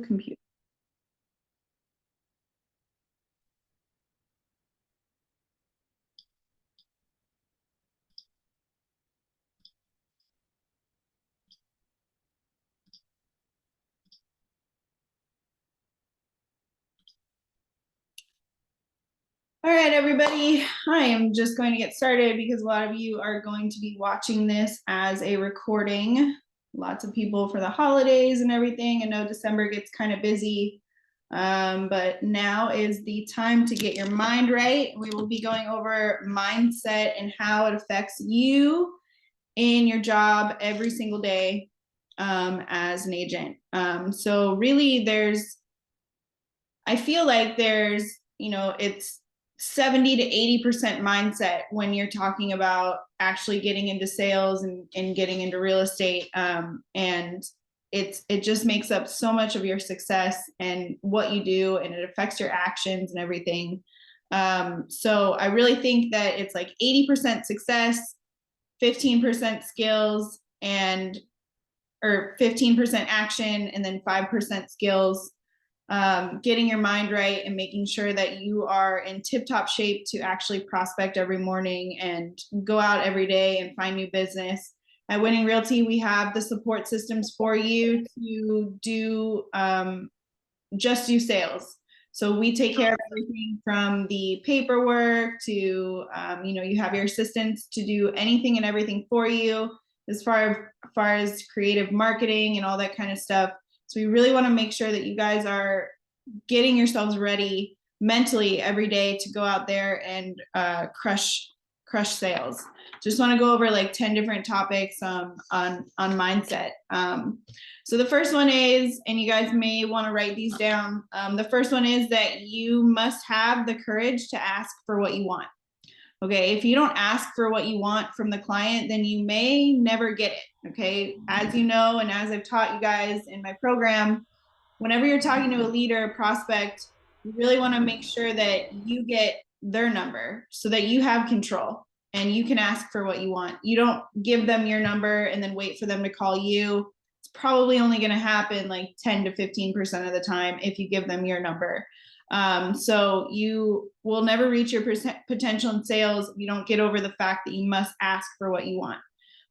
computer. All right, everybody, I am just going to get started because a lot of you are going to be watching this as a recording. Lots of people for the holidays and everything. I know December gets kind of busy, but now is the time to get your mind right. We will be going over mindset and how it affects you in your job every single day as an agent. So really I feel like there's, it's 70 to 80% mindset when you're talking about actually getting into sales and getting into real estate. And it just makes up so much of your success and what you do, and it affects your actions and everything. So I really think that it's like 80% success, 15% skills, or 15% action, and then 5% skills. Getting your mind right and making sure that you are in tip-top shape to actually prospect every morning and go out every day and find new business. At Winning Realty, we have the support systems for you to do just do sales. So we take care of everything from the paperwork to, you have your assistants to do anything and everything for you as far as creative marketing and all that kind of stuff. So we really want to make sure that you guys are getting yourselves ready mentally every day to go out there and crush sales. Just want to go over like 10 different topics on mindset. So the first one is, and you guys may want to write these down. The first one is that you must have the courage to ask for what you want. Okay, if you don't ask for what you want from the client, then you may never get it. Okay, as you know, and as I've taught you guys in my program, whenever you're talking to a leader, a prospect, you really want to make sure that you get their number so that you have control and you can ask for what you want. You don't give them your number and then wait for them to call you. It's probably only going to happen like 10 to 15% of the time if you give them your number. So you will never reach your potential in sales if you don't get over the fact that you must ask for what you want.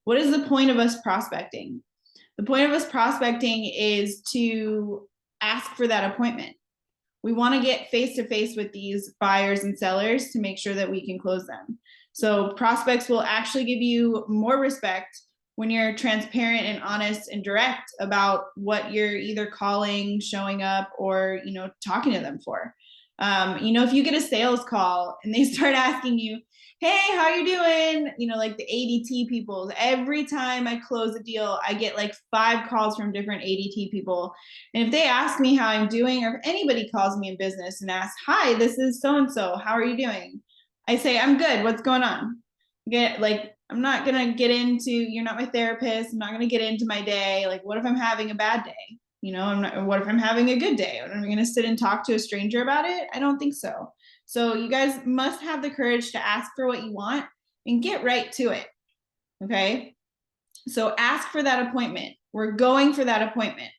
What is the point of us prospecting? The point of us prospecting is to ask for that appointment. We want to get face-to-face with these buyers and sellers to make sure that we can close them. So prospects will actually give you more respect when you're transparent and honest and direct about what you're either calling, showing up, or, talking to them for. If you get a sales call and they start asking you, hey, how you doing? Like the ADT people, every time I close a deal, I get like 5 calls from different ADT people. And if they ask me how I'm doing, or if anybody calls me in business and asks, hi, this is so-and-so, how are you doing? I say, I'm good. What's going on? I'm not going to get into, you're not my therapist. I'm not going to get into my day. Like, what if I'm having a bad day? What if I'm having a good day? Am I going to sit and talk to a stranger about it? I don't think so. So you guys must have the courage to ask for what you want and get right to it. Okay. So ask for that appointment. We're going for that appointment.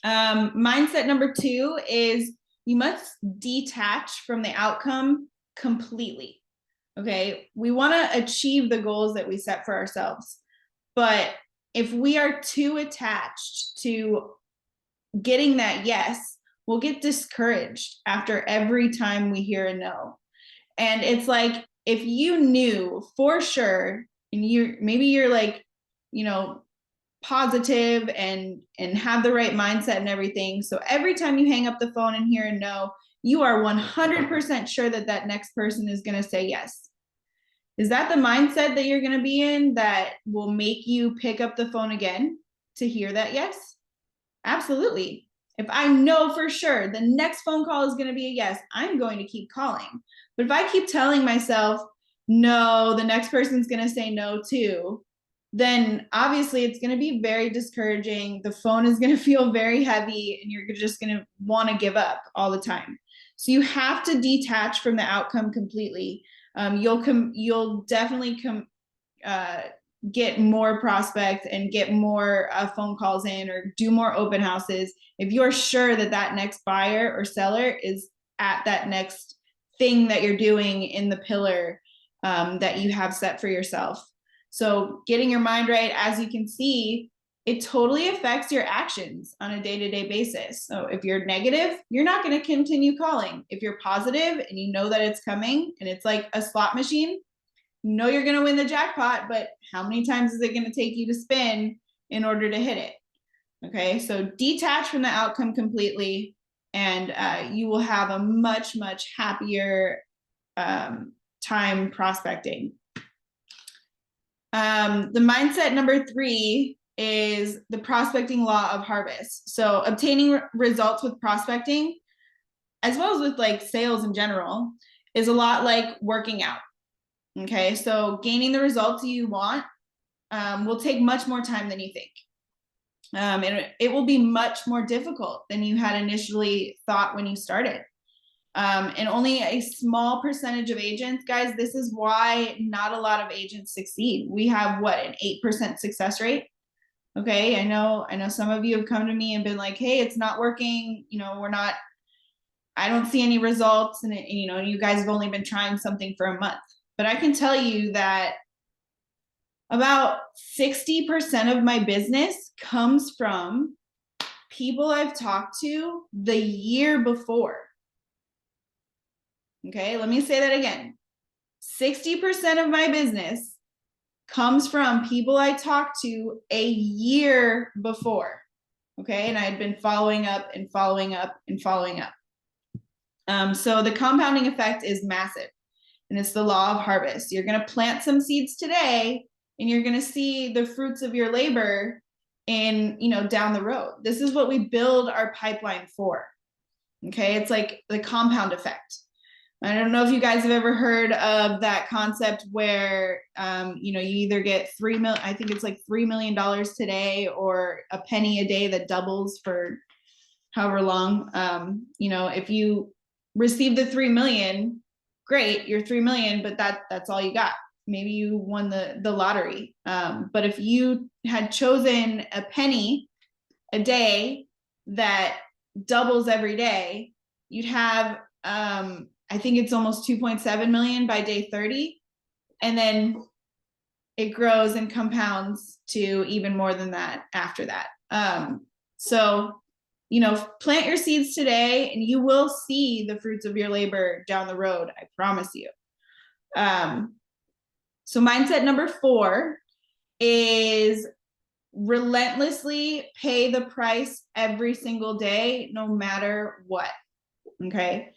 Mindset number 2 is you must detach from the outcome completely. Okay. We want to achieve the goals that we set for ourselves. But if we are too attached to getting that yes, we'll get discouraged after every time we hear a no. And it's like, if you knew for sure, and you're like, positive and have the right mindset and everything. So every time you hang up the phone and hear a no, you are 100% sure that next person is going to say yes. Is that the mindset that you're going to be in that will make you pick up the phone again to hear that yes? Absolutely. If I know for sure the next phone call is going to be a yes, I'm going to keep calling. But if I keep telling myself, no, the next person's going to say no too, then obviously it's going to be very discouraging. The phone is going to feel very heavy and you're just going to want to give up all the time. So you have to detach from the outcome completely. You'll definitely get more prospects and get more phone calls in or do more open houses, if you're sure that that next buyer or seller is at that next thing that you're doing in the pillar that you have set for yourself. So getting your mind right, as you can see, it totally affects your actions on a day-to-day basis. So if you're negative, you're not going to continue calling. If you're positive and you know that it's coming and it's like a slot machine, you know you're going to win the jackpot, but how many times is it going to take you to spin in order to hit it? Okay, so detach from the outcome completely, and you will have a much, much happier time prospecting. The mindset number 3 is the prospecting law of harvest. So obtaining results with prospecting, as well as with like sales in general, is a lot like working out. Okay, so gaining the results you want will take much more time than you think. And it will be much more difficult than you had initially thought when you started. And only a small percentage of agents, guys, this is why not a lot of agents succeed. We have what, an 8% success rate? Okay, I know some of you have come to me and been like, hey, it's not working, I don't see any results, and you guys have only been trying something for a month. But I can tell you that about 60% of my business comes from people I've talked to the year before. Okay, let me say that again. 60% of my business comes from people I talked to a year before. Okay, and I had been following up and following up and following up. So the compounding effect is massive, and it's the law of harvest. You're going to plant some seeds today, and you're going to see the fruits of your labor in, down the road. This is what we build our pipeline for. Okay, it's like the compound effect. I don't know if you guys have ever heard of that concept where, you either get I think it's like $3 million today, or a penny a day that doubles for however long. If you receive the 3 million, great, you're 3 million, but that's all you got. Maybe you won the lottery. But if you had chosen a penny a day that doubles every day, you'd have, I think it's almost 2.7 million by day 30. And then it grows and compounds to even more than that after that. So, plant your seeds today and you will see the fruits of your labor down the road. I promise you. So mindset number 4 is relentlessly pay the price every single day, no matter what. Okay.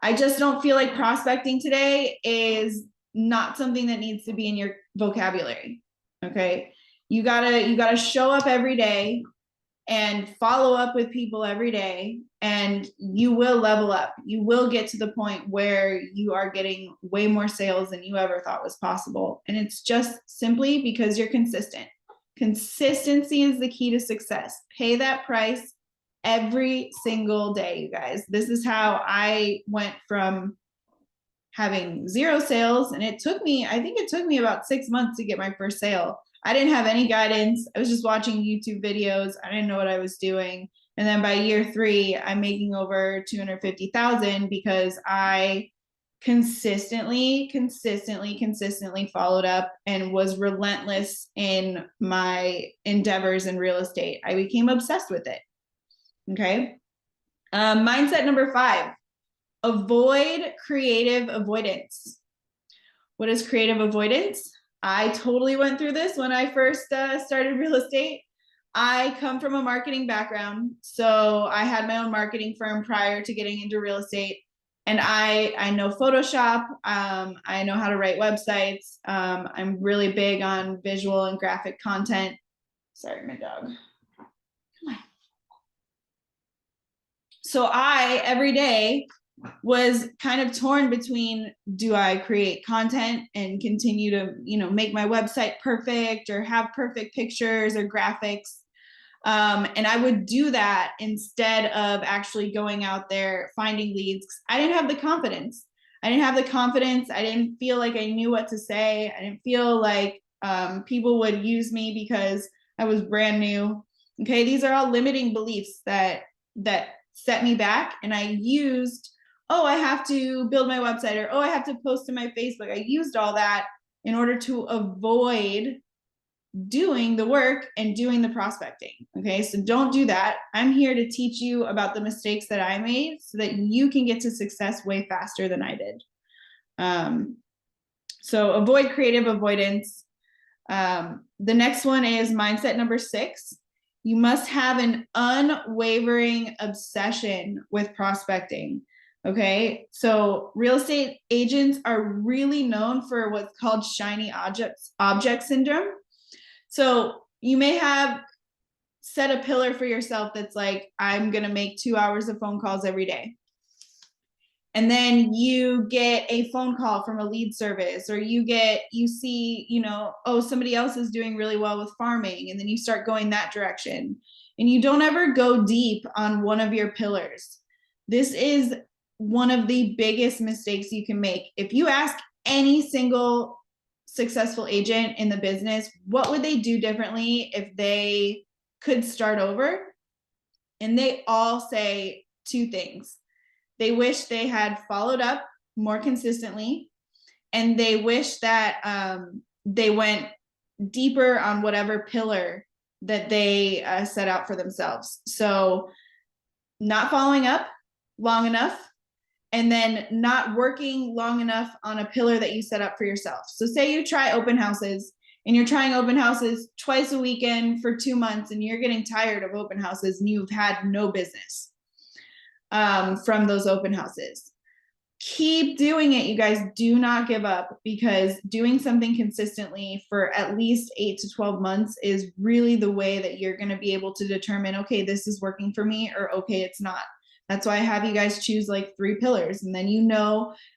I just don't feel like prospecting today is not something that needs to be in your vocabulary. Okay. You gotta show up every day and follow up with people every day, and you will level up. You will get to the point where you are getting way more sales than you ever thought was possible. And it's just simply because you're consistent. Consistency is the key to success. Pay that price every single day, you guys. This is how I went from having 0 sales, and I think it took me about 6 months to get my first sale. I didn't have any guidance. I was just watching YouTube videos. I didn't know what I was doing. And then by year 3, I'm making over 250,000 because I consistently followed up and was relentless in my endeavors in real estate. I became obsessed with it. Okay. Mindset number 5, avoid creative avoidance. What is creative avoidance? I totally went through this when I first started real estate. I come from a marketing background, so I had my own marketing firm prior to getting into real estate. And I know Photoshop. I know how to write websites. I'm really big on visual and graphic content. Sorry, my dog. Come on. So I, every day, was kind of torn between, do I create content and continue to, make my website perfect or have perfect pictures or graphics? And I would do that instead of actually going out there finding leads. I didn't have the confidence. I didn't feel like I knew what to say. I didn't feel like People would use me because I was brand new. Okay, these are all limiting beliefs that set me back. And I used, oh, I have to build my website, or oh, I have to post to my Facebook. I used all that in order to avoid doing the work and doing the prospecting. Okay, so don't do that. I'm here to teach you about the mistakes that I made so that you can get to success way faster than I did. So avoid creative avoidance. The next one is mindset number 6. You must have an unwavering obsession with prospecting. Okay, so real estate agents are really known for what's called shiny object syndrome. So you may have set a pillar for yourself that's like, I'm going to make 2 hours of phone calls every day. And then you get a phone call from a lead service, or you see, oh, somebody else is doing really well with farming. And then you start going that direction, and you don't ever go deep on one of your pillars. This is one of the biggest mistakes you can make. If you ask any single successful agent in the business, what would they do differently if they could start over? And they all say 2 things. They wish they had followed up more consistently, and they wish that they went deeper on whatever pillar that they set out for themselves. So not following up long enough, and then not working long enough on a pillar that you set up for yourself. So say you try open houses, and you're trying open houses twice a weekend for 2 months, and you're getting tired of open houses and you've had no business from those open houses. Keep doing it, you guys. Do not give up, because doing something consistently for at least 8 to 12 months is really the way that you're going to be able to determine, okay, this is working for me, or okay, it's not. That's why I have you guys choose like 3 pillars. And then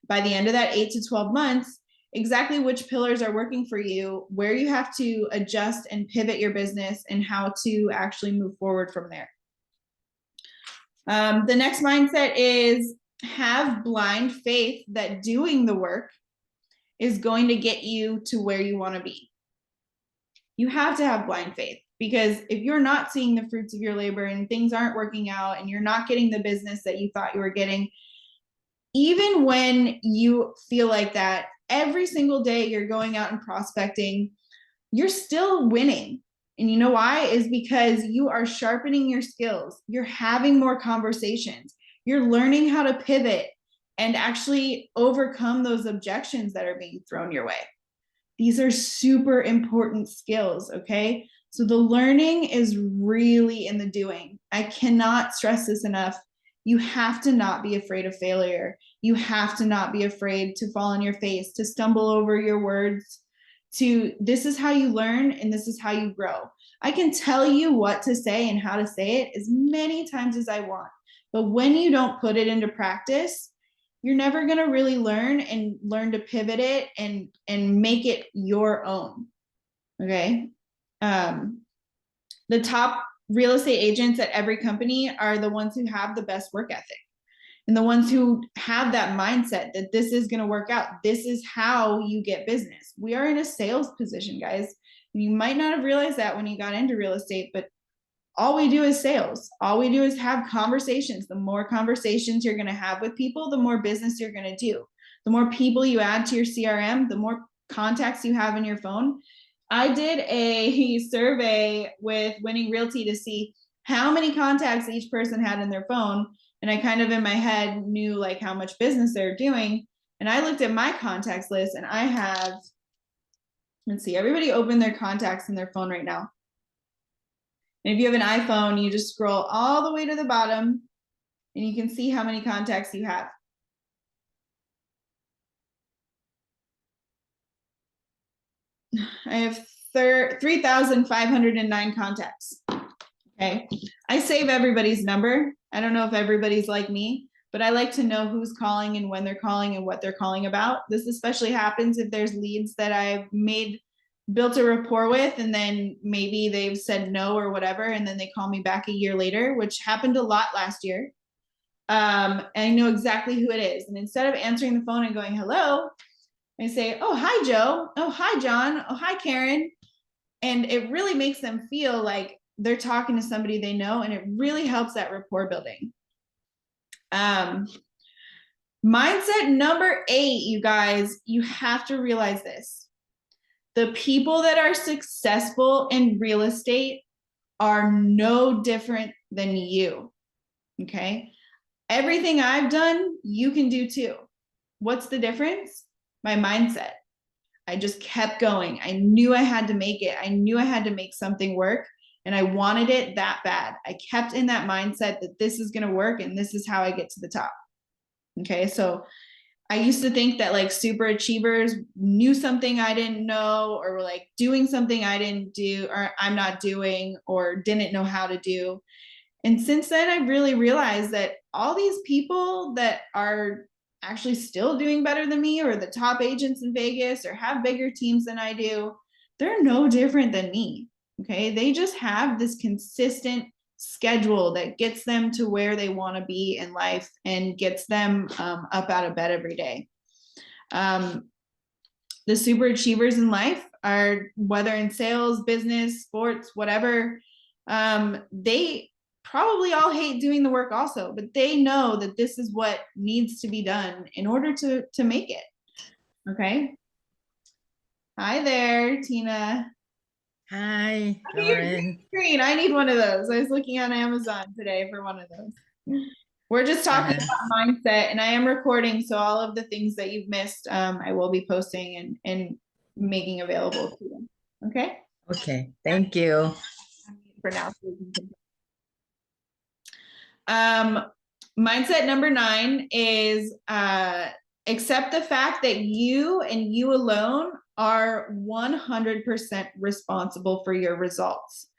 by the end of that 8 to 12 months, exactly which pillars are working for you, where you have to adjust and pivot your business, and how to actually move forward from there. The next mindset is have blind faith that doing the work is going to get you to where you want to be. You have to have blind faith, because if you're not seeing the fruits of your labor and things aren't working out and you're not getting the business that you thought you were getting, even when you feel like that, every single day you're going out and prospecting, you're still winning. And you know why? Is because you are sharpening your skills. You're having more conversations. You're learning how to pivot and actually overcome those objections that are being thrown your way. These are super important skills, okay? So the learning is really in the doing. I cannot stress this enough. You have to not be afraid of failure. You have to not be afraid to fall on your face, to stumble over your words. This is how you learn, and this is how you grow. I can tell you what to say and how to say it as many times as I want, but when you don't put it into practice, you're never going to really learn to pivot it and make it your own. Okay. The top real estate agents at every company are the ones who have the best work ethic, and the ones who have that mindset that this is going to work out. This is how you get business. We are in a sales position, guys. You might not have realized that when you got into real estate, but all we do is sales. All we do is have conversations. The more conversations you're going to have with people, the more business you're going to do. The more people you add to your CRM, the more contacts you have in your phone. I did a survey with Winning Realty to see how many contacts each person had in their phone. And I kind of in my head knew like how much business they're doing. And I looked at my contacts list, and I have, let's see, everybody open their contacts in their phone right now. And if you have an iPhone, you just scroll all the way to the bottom, and you can see how many contacts you have. I have 3,509 contacts. Okay. I save everybody's number. I don't know if everybody's like me, but I like to know who's calling and when they're calling and what they're calling about. This especially happens if there's leads that I've built a rapport with, and then maybe they've said no or whatever, and then they call me back a year later, which happened a lot last year. And I know exactly who it is. And instead of answering the phone and going, hello, I say, oh, hi, Joe. Oh, hi, John. Oh, hi, Karen. And it really makes them feel like they're talking to somebody they know, and it really helps that rapport building. Mindset number 8, you guys, you have to realize this. The people that are successful in real estate are no different than you. Okay. Everything I've done, you can do too. What's the difference? My mindset. I just kept going. I knew I had to make it. I knew I had to make something work, and I wanted it that bad. I kept in that mindset that this is going to work and this is how I get to the top. Okay. So I used to think that like super achievers knew something I didn't know, or were like doing something I didn't do, or I'm not doing, or didn't know how to do. And since then, I've really realized that all these people that are actually still doing better than me, or the top agents in Vegas, or have bigger teams than I do, they're no different than me. Okay. They just have this consistent schedule that gets them to where they want to be in life and gets them up out of bed every day. The super achievers in life are, whether in sales, business, sports, whatever, they probably all hate doing the work also, but they know that this is what needs to be done in order to make it. Okay. Hi there, Tina. Hi, Okay, your Lauren. screen. I need one of those. I was looking on Amazon today for one of those. We're just talking about mindset, and I am recording, so all of the things that you've missed, I will be posting and making available to you. Okay. Okay, thank you. For now. Mindset number 9 is accept the fact that you and you alone are 100% responsible for your results.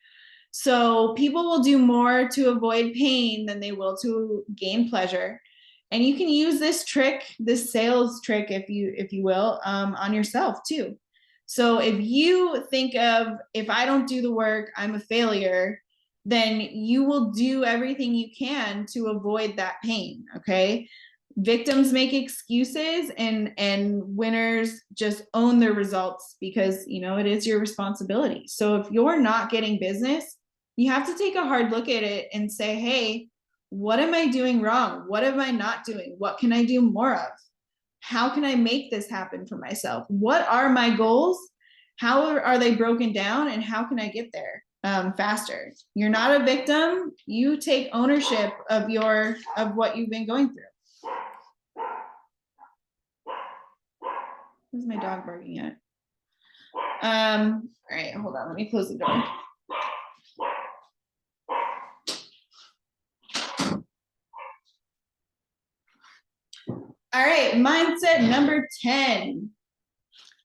So people will do more to avoid pain than they will to gain pleasure. And you can use this trick, this sales trick, if you will, on yourself too. So if you think of, if I don't do the work, I'm a failure, then you will do everything you can to avoid that pain. Okay. Victims make excuses, and winners just own their results, because it is your responsibility. So if you're not getting business, you have to take a hard look at it and say, hey, what am I doing wrong? What am I not doing? What can I do more of? How can I make this happen for myself? What are my goals? How are they broken down, and how can I get there faster? You're not a victim. You take ownership of what you've been going through. Who's my dog barking at? All right, hold on. Let me close the door. All right, mindset number 10,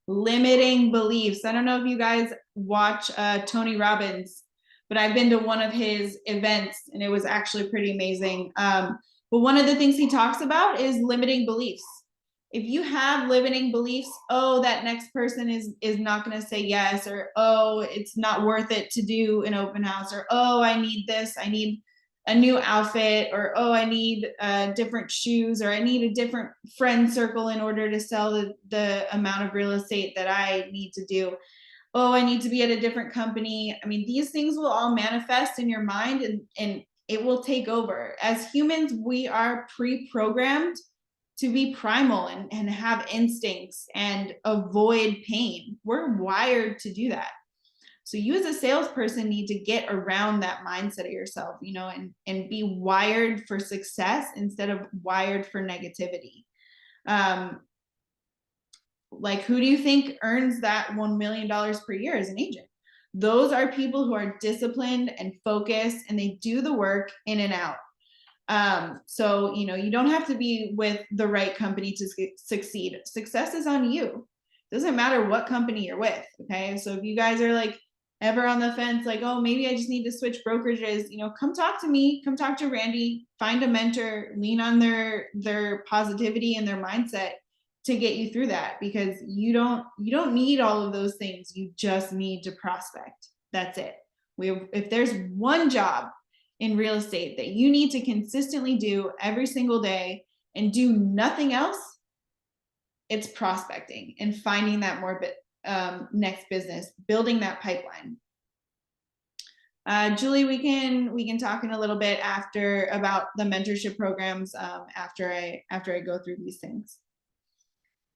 limiting beliefs. I don't know if you guys watch Tony Robbins, but I've been to one of his events, and it was actually pretty amazing. But one of the things he talks about is limiting beliefs. If you have limiting beliefs, oh, that next person is not going to say yes, or oh, it's not worth it to do an open house, or oh, I need this, I need a new outfit, or oh, I need different shoes, or I need a different friend circle in order to sell the amount of real estate that I need to do. Oh, I need to be at a different company. I mean, these things will all manifest in your mind, and it will take over. As humans, we are pre-programmed to be primal and have instincts and avoid pain. We're wired to do that. So you as a salesperson need to get around that mindset of yourself, and be wired for success instead of wired for negativity. Like, who do you think earns that $1 million per year as an agent? Those are people who are disciplined and focused, and they do the work in and out. So, you don't have to be with the right company to succeed. Success is on you. Doesn't matter what company you're with. Okay. So if you guys are like ever on the fence, like, oh, maybe I just need to switch brokerages, come talk to me, come talk to Randy, find a mentor, lean on their positivity and their mindset to get you through that, because you don't need all of those things. You just need to prospect. That's it. If there's one job in real estate that you need to consistently do every single day and do nothing else, it's prospecting and finding that more next business, building that pipeline. Julie, we can talk in a little bit after about the mentorship programs after I go through these things.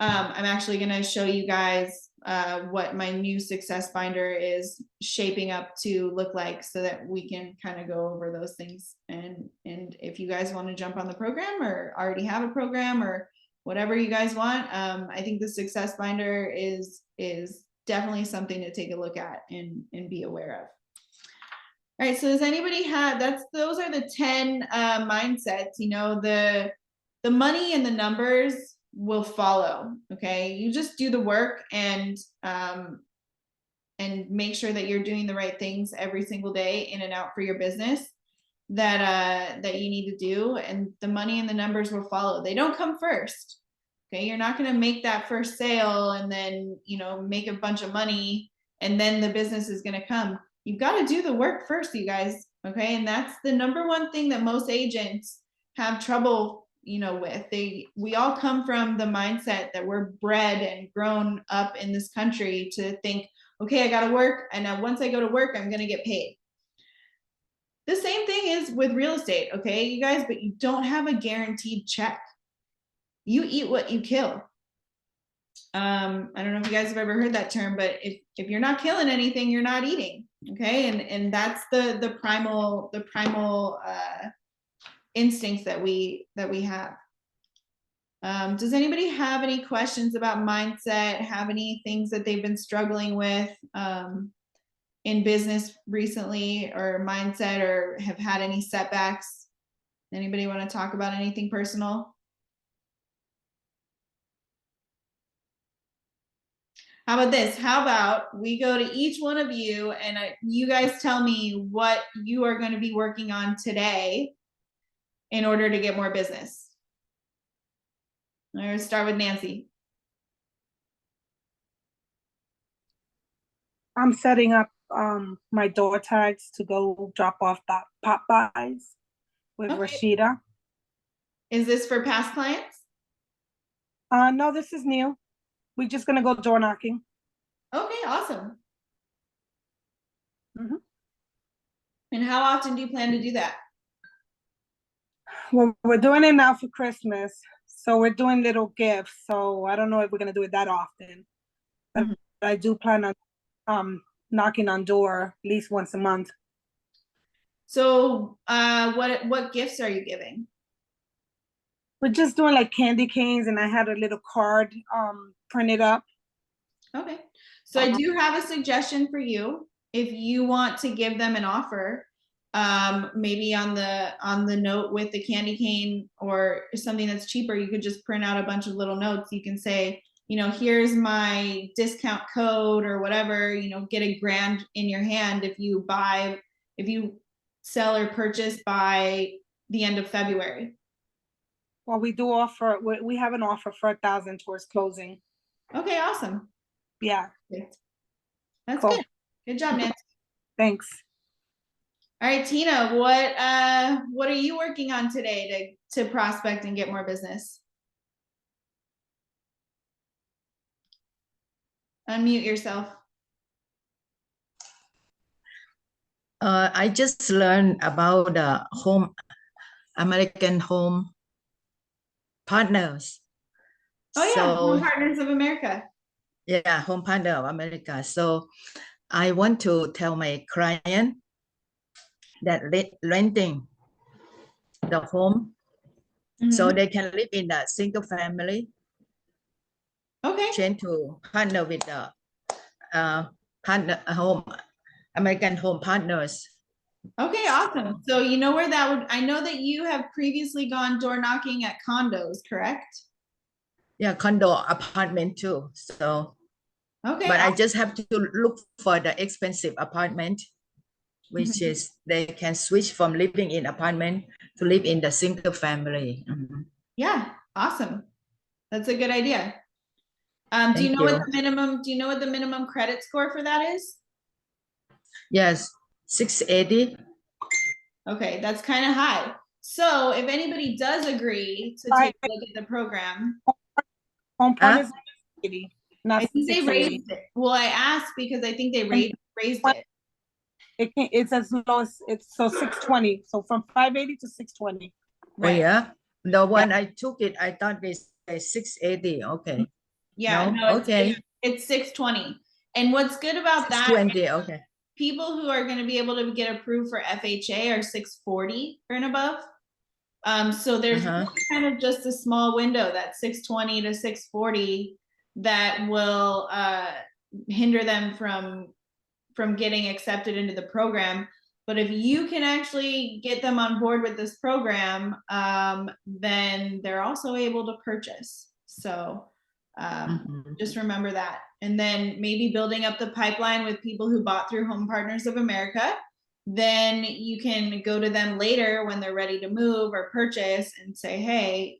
I'm actually going to show you guys what my new success binder is shaping up to look like, so that we can kind of go over those things. And if you guys want to jump on the program or already have a program or whatever you guys want, I think the success binder is definitely something to take a look at and be aware of. All right, so does anybody have, those are the 10 mindsets. You know, the money and the numbers will follow. Okay, you just do the work and make sure that you're doing the right things every single day in and out for your business that you need to do, and the money and the numbers will follow. They don't come first. Okay, you're not going to make that first sale and then, you know, make a bunch of money and then the business is going to come. You've got to do the work first, you guys. Okay, and that's the number one thing that most agents have trouble, you know, with. We all come from the mindset that we're bred and grown up in this country to think, okay, I got to work, and now once I go to work, I'm going to get paid. The same thing is with real estate, okay, you guys, but you don't have a guaranteed check. You eat what you kill. I don't know if you guys have ever heard that term, but if you're not killing anything, you're not eating. Okay, and that's the primal instincts that we have. Does anybody have any questions about mindset? Have any things that they've been struggling with in business recently, or mindset, or have had any setbacks? Anybody want to talk about anything personal? How about this? How about we go to each one of you and you guys tell me what you are going to be working on today in order to get more business. I'm going to start with Nancy. I'm setting up my door tags to go drop off the pop buys with Rashida. Is this for past clients? No, this is new. We're just gonna go door knocking. Okay, awesome. And how often do you plan to do that? Well, we're doing it now for Christmas, so we're doing little gifts. So I don't know if we're gonna do it that often, but I do plan on knocking on door at least once a month. So what gifts are you giving? We're just doing like candy canes, and I had a little card printed up. Okay, so I do have a suggestion for you. If you want to give them an offer, maybe on the note with the candy cane or something that's cheaper, you could just print out a bunch of little notes. You can say, you know, here's my discount code or whatever, you know, get $1,000 in your hand if you sell or purchase by the end of February. Well, we do offer, we have an offer for 1,000 towards closing. Okay, awesome. Yeah. That's cool. good. Good job, Nancy. Thanks. All right, Tina, what are you working on today to prospect and get more business? Unmute yourself. I just learned about American Home Partners. Oh yeah, Home Partners of America. Yeah, Home Partner of America. So I want to tell my client that renting the home so they can live in a single family. Okay. Change to partner with the American Home Partners. Okay, awesome. So you know where that would, I know that you have previously gone door knocking at condos, correct? Yeah, condo apartment too. So, okay, but I just have to look for the expensive apartment, which is they can switch from living in apartment to live in the single family. Yeah, awesome. That's a good idea. Do you know what the minimum credit score for that is? Yes, 680. Okay, that's kind of high. So if anybody does agree to take a look at the program. Home partners, 80, not I think they 680. raised it. Well, I asked because I think they raised it. It's as low as, it's so 620. So from 580 to 620. Oh Right. yeah, the one I took it, I thought they say 680. Okay, Yeah, no, no, okay, it's 620. And what's good about that, 620. Okay, people who are going to be able to get approved for FHA are 640 or and above. So there's Uh-huh. kind of just a small window, that 620 to 640, that will hinder them from getting accepted into the program. But if you can actually get them on board with this program, then they're also able to purchase. So just remember that. And then maybe building up the pipeline with people who bought through Home Partners of America. Then you can go to them later when they're ready to move or purchase and say, hey,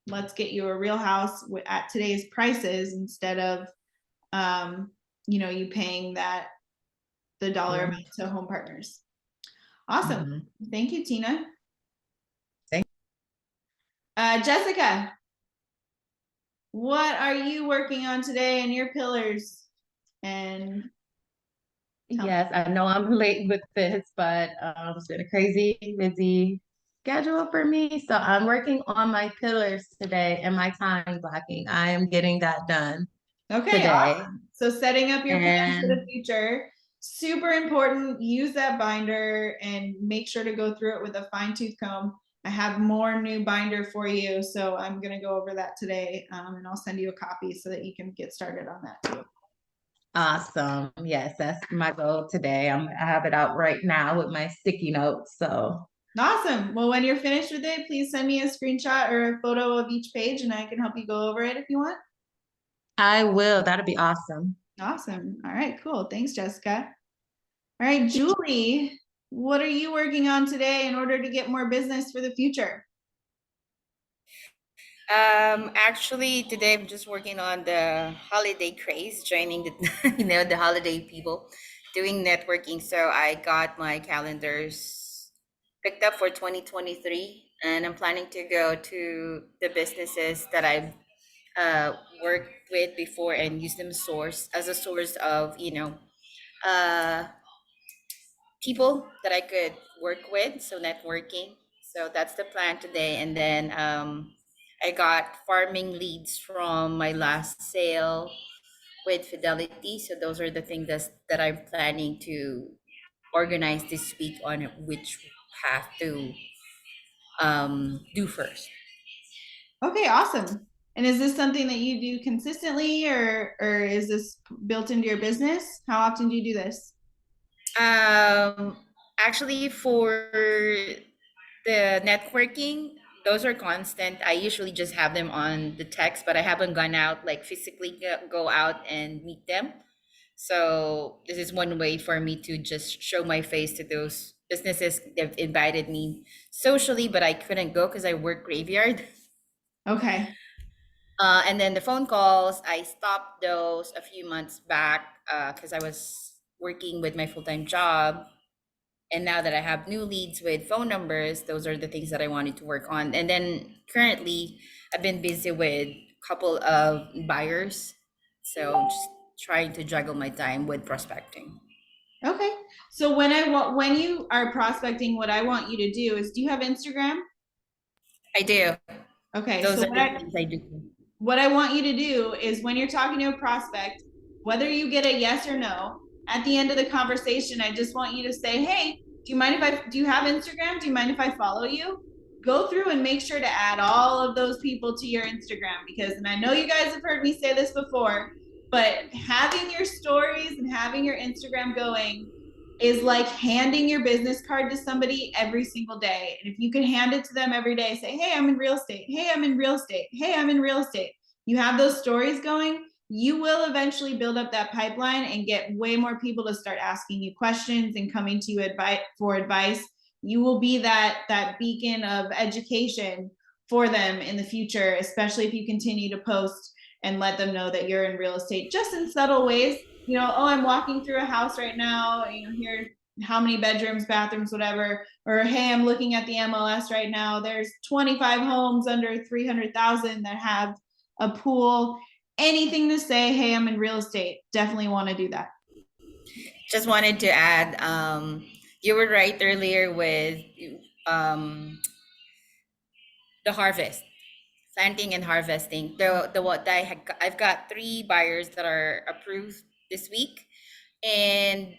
let's get you a real house at today's prices, instead of you paying the dollar amount to Home Partners. Awesome. Thank you, Tina. Thank Jessica, what are you working on today in your pillars? And yes, I know I'm late with this, but it's been a crazy busy schedule for me. So I'm working on my pillars today and my time blocking. I am getting that done today. Awesome. So setting up your plans for the And future, super important. Use that binder and make sure to go through it with a fine-tooth comb. I have more new binder for you, so I'm going to go over that today, and I'll send you a copy so that you can get started on that too. awesome. Yes, that's my goal today. I have it out right now with my sticky notes. So Awesome. Well, when you're finished with it, please send me a screenshot or a photo of each page, and I can help you go over it if you want. I will. That'll be awesome. Awesome. All right, cool. Thanks, Jessica. All right, Julie, what are you working on today in order to get more business for the future? Actually, today I'm just working on the holiday craze, joining the the holiday people, doing networking. So I got my calendars picked up for 2023, and I'm planning to go to the businesses that I've worked with before and use them as a source of uh, people that I could work with. So networking. So that's the plan today. And then I got farming leads from my last sale with Fidelity. So those are the things that I'm planning to organize this week on which path to do first. Okay, awesome. And is this something that you do consistently, or is this built into your business? How often do you do this? Actually, for the networking, those are constant. I usually just have them on the text, but I haven't gone out, like physically go out and meet them. So this is one way for me to just show my face to those businesses. They've invited me socially, but I couldn't go because I work graveyard. Okay. And then the phone calls, I stopped those a few months back because I was working with my full-time job. And now that I have new leads with phone numbers, those are the things that I wanted to work on. And then currently, I've been busy with a couple of buyers. So just trying to juggle my time with prospecting. Okay. So when you are prospecting, what I want you to do is, do you have Instagram? I do. Okay. Those So are the things I do. what I want you to do is, when you're talking to a prospect, whether you get a yes or no, at the end of the conversation, I just want you to say, hey, do you have Instagram? Do you mind if I follow you? Go through and make sure to add all of those people to your Instagram, because, and I know you guys have heard me say this before, but having your stories and having your Instagram going is like handing your business card to somebody every single day. And if you can hand it to them every day, say, hey, I'm in real estate. Hey, I'm in real estate. Hey, I'm in real estate. You have those stories going, you will eventually build up that pipeline and get way more people to start asking you questions and coming to you for advice. You will be that beacon of education for them in the future, especially if you continue to post and let them know that you're in real estate, just in subtle ways. Oh, I'm walking through a house right now, here, how many bedrooms, bathrooms, whatever. Or, hey, I'm looking at the MLS right now. There's 25 homes under 300,000 that have a pool, anything to say, hey, I'm in real estate, definitely want to do that. Just wanted to add, you were right earlier with the harvest, planting and harvesting. The what I've got 3 buyers that are approved this week, and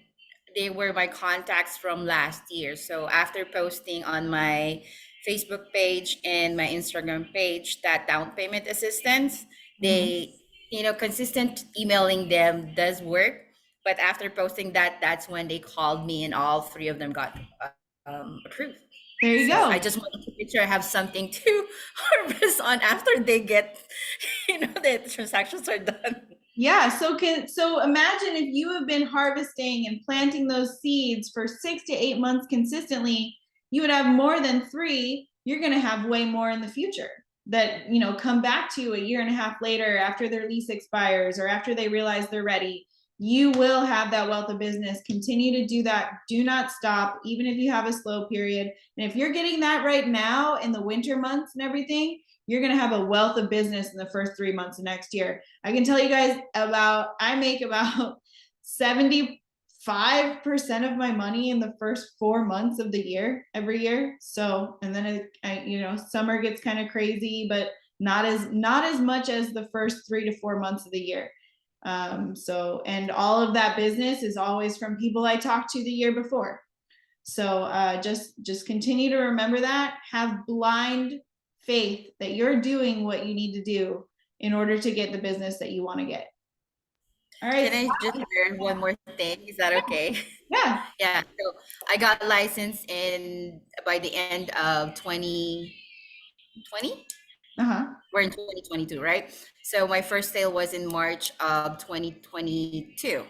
they were my contacts from last year. So after posting on my Facebook page and my Instagram page that down payment assistance, they, consistent emailing them does work. But after posting that, that's when they called me, and all 3 of them got approved. There you So go. I just wanted to make sure I have something to harvest on after they get, the transactions are done. Yeah, so imagine if you have been harvesting and planting those seeds for 6 to 8 months consistently, you would have more than 3. You're going to have way more in the future that, come back to you a year and a half later after their lease expires or after they realize they're ready. You will have that wealth of business. Continue to do that. Do not stop, even if you have a slow period. And if you're getting that right now in the winter months and everything, you're going to have a wealth of business in the first 3 months of next year. I can tell you guys I make about 75% of my money in the first 4 months of the year, every year. So, and then summer gets kind of crazy, but not as much as the first 3 to 4 months of the year. And all of that business is always from people I talked to the year before. So just continue to remember that. Have blind faith that you're doing what you need to do in order to get the business that you want to get. All right. Can I just learn one more thing? Is that okay? Yeah. Yeah. So I got licensed by the end of 2020. We're in 2022, right? So my first sale was in March of 2022.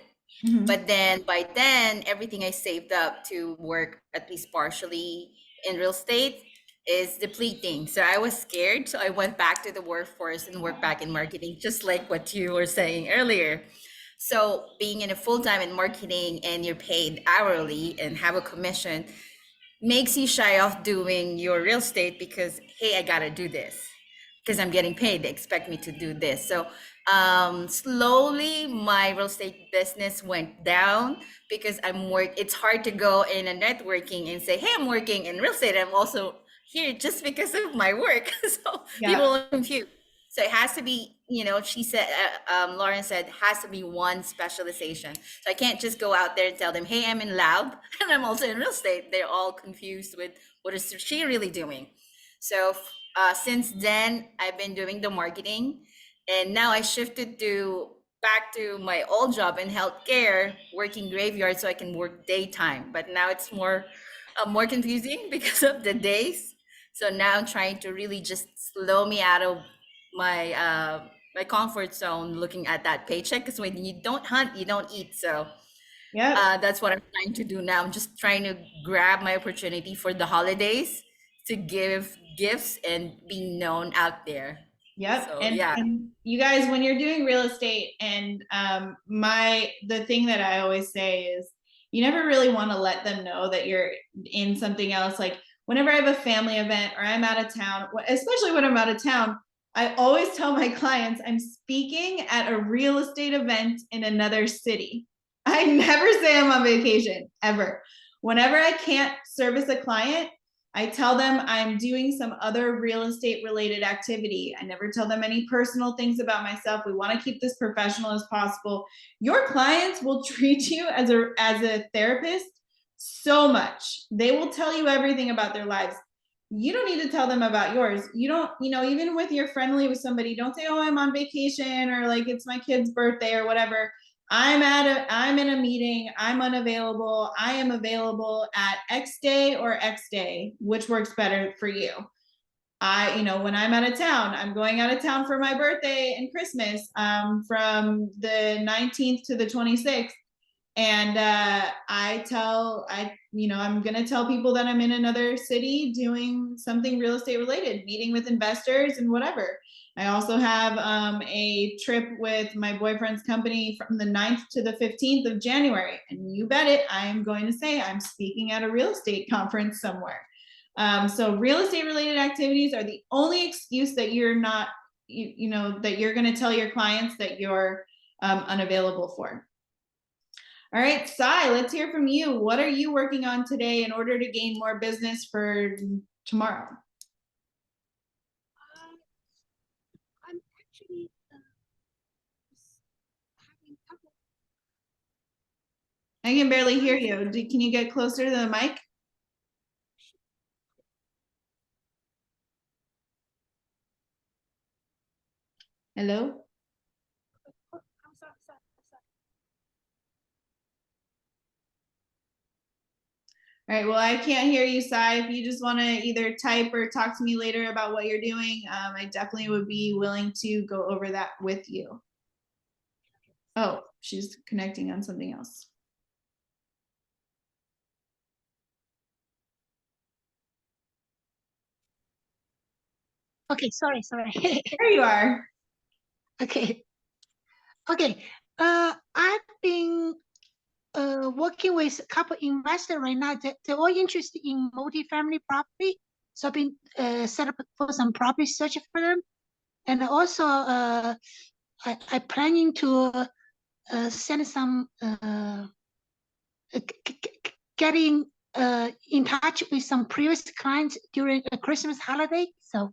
But then by then, everything I saved up to work at least partially in real estate is depleting. So I was scared. So I went back to the workforce and worked back in marketing, just like what you were saying earlier. So being in a full-time in marketing and you're paid hourly and have a commission makes you shy off doing your real estate because, hey, I gotta do this because I'm getting paid. They expect me to do this. So slowly my real estate business went down because it's hard to go in a networking and say, hey, I'm working in real estate. I'm also here just because of my work. So people are confused. So it has to be, she said, Lauren said, has to be one specialization. So I can't just go out there and tell them, hey, I'm in lab and I'm also in real estate. They're all confused with what is she really doing. So since then, I've been doing the marketing, and now I shifted back to my old job in healthcare, working graveyard so I can work daytime. But now it's more confusing because of the days. So now I'm trying to really just slow me out of my my comfort zone, looking at that paycheck. Because when you don't hunt, you don't eat. So that's what I'm trying to do now. I'm just trying to grab my opportunity for the holidays to give gifts and be known out there. Yep. So, and you guys, when you're doing real estate, and the thing that I always say is you never really want to let them know that you're in something else. Like whenever I have a family event or I'm out of town, especially when I'm out of town, I always tell my clients I'm speaking at a real estate event in another city. I never say I'm on vacation, ever. Whenever I can't service a client, I tell them I'm doing some other real estate related activity. I never tell them any personal things about myself. We want to keep this professional as possible. Your clients will treat you as a therapist so much. They will tell you everything about their lives. You don't need to tell them about yours. You don't, even with you're friendly with somebody, don't say, oh, I'm on vacation, or like it's my kid's birthday or whatever. I'm in a meeting, I'm unavailable, I am available at X day or X day, which works better for you. When I'm out of town, I'm going out of town for my birthday and Christmas, from the 19th to the 26th. And I'm going to tell people that I'm in another city doing something real estate related, meeting with investors and whatever. I also have a trip with my boyfriend's company from the 9th to the 15th of January. And you bet it, I am going to say I'm speaking at a real estate conference somewhere. So real estate related activities are the only excuse that you're not you know, that you're going to tell your clients that you're unavailable for. All right, Sai, let's hear from you. What are you working on today in order to gain more business for tomorrow? I'm actually having couple. I can barely hear you. Can you get closer to the mic? Hello? Oh, sorry. All right, well, I can't hear you, Sai. If you just want to either type or talk to me later about what you're doing, I definitely would be willing to go over that with you. Oh, she's connecting on something else. Okay, sorry. There you are. Okay. I've been working with a couple investors right now. They're all interested in multifamily property. So I've been set up for some property search for them. And also I planning to send some getting in touch with some previous clients during the Christmas holiday. So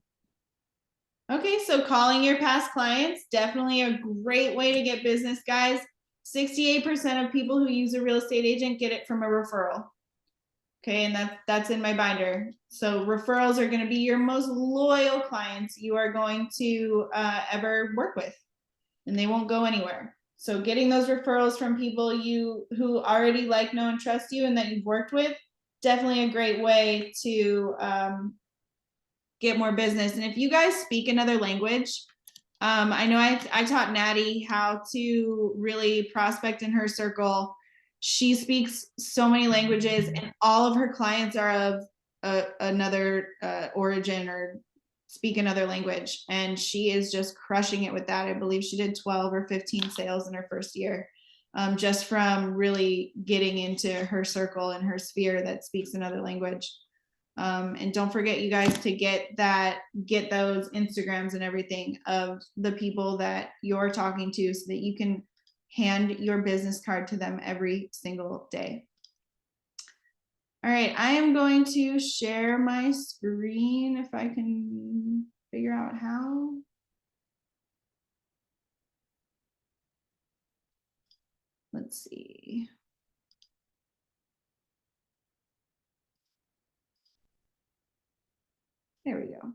Okay, so calling your past clients, definitely a great way to get business, guys. 68% of people who use a real estate agent get it from a referral. Okay, and that's in my binder. So referrals are going to be your most loyal clients you are going to ever work with, and they won't go anywhere. So getting those referrals from people who already like, know, and trust you and that you've worked with, definitely a great way to get more business. And if you guys speak another language, I know I taught Natty how to really prospect in her circle. She speaks so many languages, and all of her clients are of another origin or speak another language. And she is just crushing it with that. I believe she did 12 or 15 sales in her first year, just from really getting into her circle and her sphere that speaks another language. And don't forget, you guys, to get those Instagrams and everything of the people that you're talking to so that you can hand your business card to them every single day. All right, I am going to share my screen if I can figure out how. Let's see. There we go.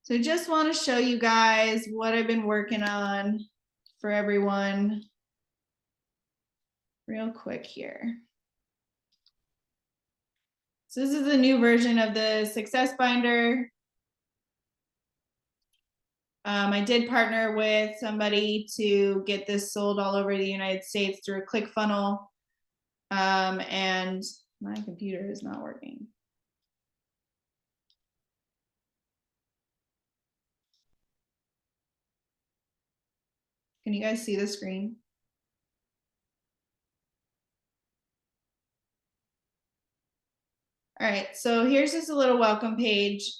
So just want to show you guys what I've been working on for everyone real quick here. So this is a new version of the Success Binder. I did partner with somebody to get this sold all over the United States through a ClickFunnels. And my computer is not working. Can you guys see the screen? All right, so here's just a little welcome page.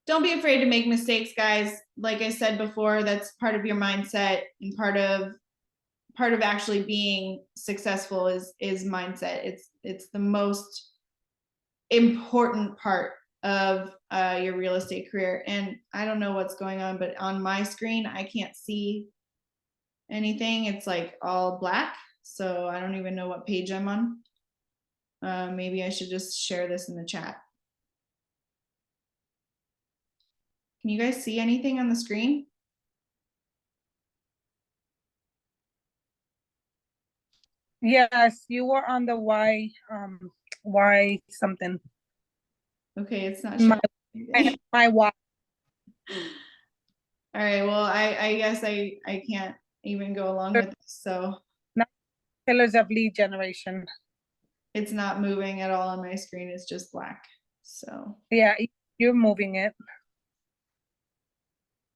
Don't be afraid to make mistakes, guys. Like I said before, that's part of your mindset, and part of actually being successful is mindset. It's the most important part of your real estate career. And I don't know what's going on, but on my screen, I can't see anything. It's like all black. So I don't even know what page I'm on. Maybe I should just share this in the chat. Can you guys see anything on the screen? Yes, you were on the why something. Okay, it's not My, showing. my why. All right, well, I guess I can't even go along with this, so Pillars of lead generation. it's not moving at all on my screen. It's just black. So Yeah, you're moving it.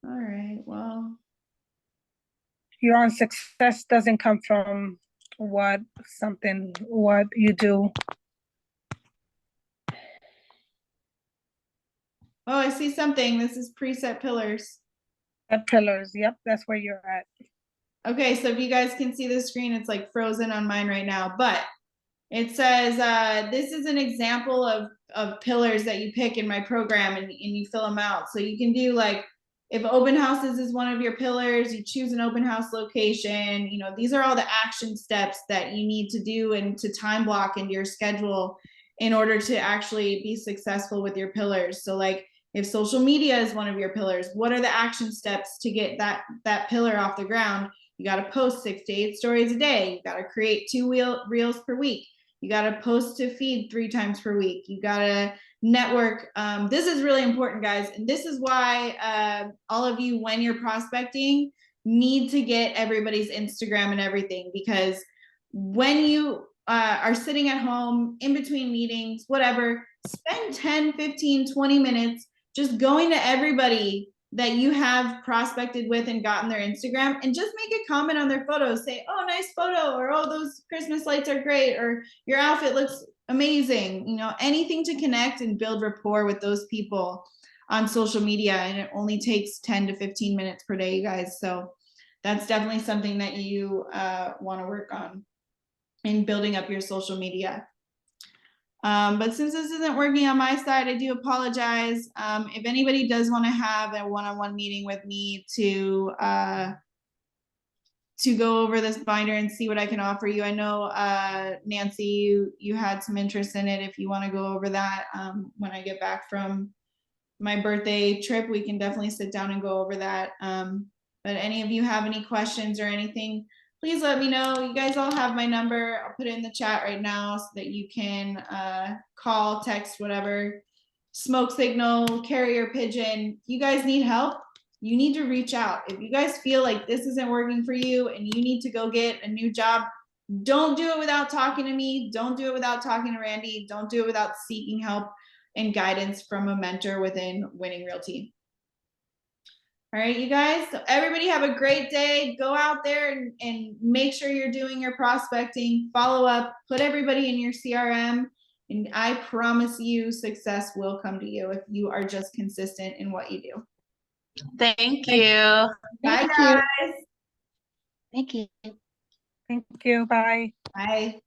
All right, well, Your own success doesn't come from what you do. oh, I see something. This is preset pillars. At pillars, yep, that's where you're at. Okay, so if you guys can see the screen, it's like frozen on mine right now, but it says, this is an example of pillars that you pick in my program, and you fill them out. So you can do like, if open houses is one of your pillars, you choose an open house location. You know, these are all the action steps that you need to do and to time block into your schedule in order to actually be successful with your pillars. So like, if social media is one of your pillars, what are the action steps to get that pillar off the ground? You got to post 6 to 8 stories a day. You got to create 2 reels per week. You got to post to feed 3 times per week. You got to network. This is really important, guys. And this is why all of you, when you're prospecting, need to get everybody's Instagram and everything, because when you are sitting at home in between meetings, whatever, spend 10, 15, 20 minutes just going to everybody that you have prospected with and gotten their Instagram, and just make a comment on their photos. Say, oh, nice photo, or oh, those Christmas lights are great, or your outfit looks amazing. You know, anything to connect and build rapport with those people on social media. And it only takes 10 to 15 minutes per day, you guys. So that's definitely something that you want to work on in building up your social media. But since this isn't working on my side, I do apologize. If anybody does want to have a one-on-one meeting with me to go over this binder and see what I can offer you, I know Nancy, you had some interest in it. If you want to go over that when I get back from my birthday trip, we can definitely sit down and go over that. But any of you have any questions or anything, please let me know. You guys all have my number. I'll put it in the chat right now so that you can call, text, whatever. Smoke signal, carrier pigeon. If you guys need help, you need to reach out. If you guys feel like this isn't working for you and you need to go get a new job, don't do it without talking to me. Don't do it without talking to Randy. Don't do it without seeking help and guidance from a mentor within Winning Realty. All right, you guys, so everybody have a great day. Go out there and make sure you're doing your prospecting, follow up, put everybody in your CRM, and I promise you success will come to you if you are just consistent in what you do. Thank you. Bye, Thank you. guys. Thank you. Thank you, bye. Bye.